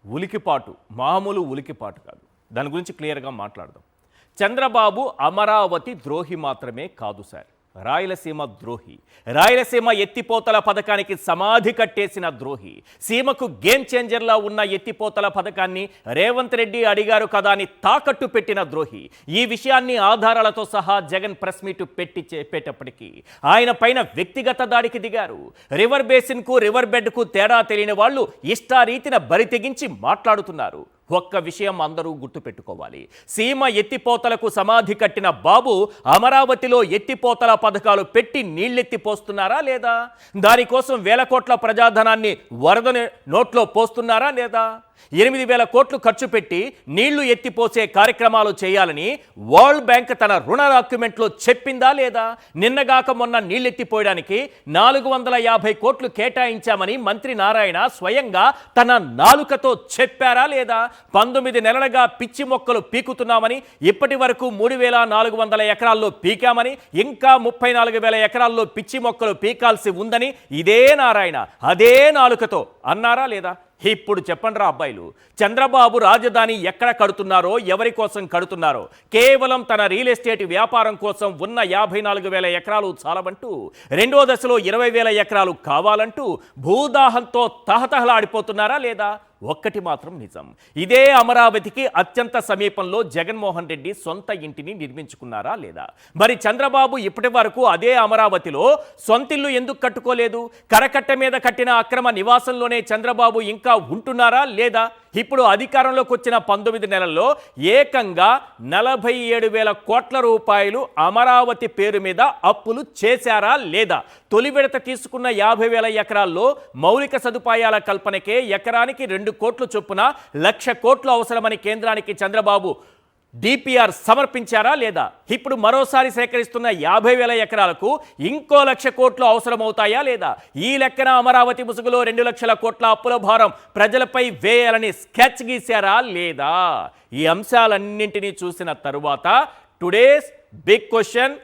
ఉలికిపాటు మామూలు ఉలికిపాటు కాదు. దాని గురించి క్లియర్గా మాట్లాడదాం. చంద్రబాబు అమరావతి ద్రోహి మాత్రమే కాదు సార్, రాయలసీమ ద్రోహి. రాయలసీమ ఎత్తిపోతల పథకానికి సమాధి కట్టేసిన ద్రోహి. సీమకు గేమ్ చేంజర్లా ఉన్న ఎత్తిపోతల పథకాన్ని రేవంత్ రెడ్డి అడిగారు కదా అని తాకట్టు పెట్టిన ద్రోహి. ఈ విషయాన్ని ఆధారాలతో సహా జగన్ ప్రెస్ మీట్ పెట్టి చెప్పేటప్పటికీ ఆయన పైన వ్యక్తిగత దాడికి దిగారు. రివర్ బేసిన్కు రివర్ బెడ్కు తేడా తెలియని వాళ్ళు ఇష్టారీతిన బరి తెగించి మాట్లాడుతున్నారు. ఒక్క విషయం అందరూ గుర్తుపెట్టుకోవాలి. సీమ ఎత్తిపోతలకు సమాధి కట్టిన బాబు అమరావతిలో ఎత్తిపోతల పథకాలు పెట్టి నీళ్ళెత్తిపోస్తున్నారా లేదా? దానికోసం వేల కోట్ల ప్రజాధనాన్ని వరదని నోట్లో పోస్తున్నారా లేదా? 8,000 కోట్లు ఖర్చు పెట్టి నీళ్లు ఎత్తిపోసే కార్యక్రమాలు చేయాలని వరల్డ్ బ్యాంక్ తన రుణ డాక్యుమెంట్లో చెప్పిందా లేదా? నిన్నగాక మొన్న నీళ్ళెత్తిపోయడానికి 450 కోట్లు కేటాయించామని మంత్రి నారాయణ స్వయంగా తన నాలుకతో చెప్పారా లేదా? 19 నెలలుగా పిచ్చి మొక్కలు పీకుతున్నామని, ఇప్పటి వరకు 3,400 ఎకరాల్లో పీకామని, ఇంకా 34,000 ఎకరాల్లో పిచ్చి మొక్కలు పీకాల్సి ఉందని ఇదే నారాయణ అదే నాలుకతో అన్నారా లేదా? ఇప్పుడు చెప్పండిరా అబ్బాయిలు, చంద్రబాబు రాజధాని ఎక్కడ కడుతున్నారో, ఎవరి కోసం కడుతున్నారో, కేవలం తన రియల్ ఎస్టేట్ వ్యాపారం కోసం ఉన్న 54,000 ఎకరాలు చాలవంటూ, రెండో దశలో 20,000 ఎకరాలు కావాలంటూ భూదాహంతో తహతహలాడిపోతున్నారా లేదా? ఒక్కటి మాత్రం నిజం, ఇదే అమరావతికి అత్యంత సమీపంలో జగన్మోహన్ రెడ్డి సొంత ఇంటిని నిర్మించుకున్నారా లేదా? మరి చంద్రబాబు ఇప్పటి వరకు అదే అమరావతిలో సొంతిల్లు ఎందుకు కట్టుకోలేదు? కరకట్ట మీద కట్టిన అక్రమ నివాసంలోనే చంద్రబాబు ఇంకా ఉంటున్నారా లేదా? ఇప్పుడు అధికారంలోకి వచ్చిన 19 నెలల్లో ఏకంగా 47,000 కోట్ల రూపాయలు అమరావతి పేరు మీద అప్పులు చేశారా లేదా? తొలి విడత తీసుకున్న 50,000 ఎకరాల్లో మౌలిక సదుపాయాల కల్పనకే ఎకరానికి 2 కోట్ల చొప్పున 1,00,000 కోట్లు అవసరమని కేంద్రానికి చంద్రబాబు డిపిఆర్ సమర్పించారా లేదా? ఇప్పుడు మరోసారి సేకరిస్తున్న 50,000 ఎకరాలకు ఇంకో 1,00,000 కోట్లు అవసరమవుతాయా లేదా? ఈ లెక్కన అమరావతి ముసుగులో 2,00,000 కోట్ల అప్పుల భారం ప్రజలపై వేయాలని స్కెచ్ గీశారా లేదా? ఈ అంశాలన్నింటినీ చూసిన తరువాత టుడేస్ బిగ్ క్వశ్చన్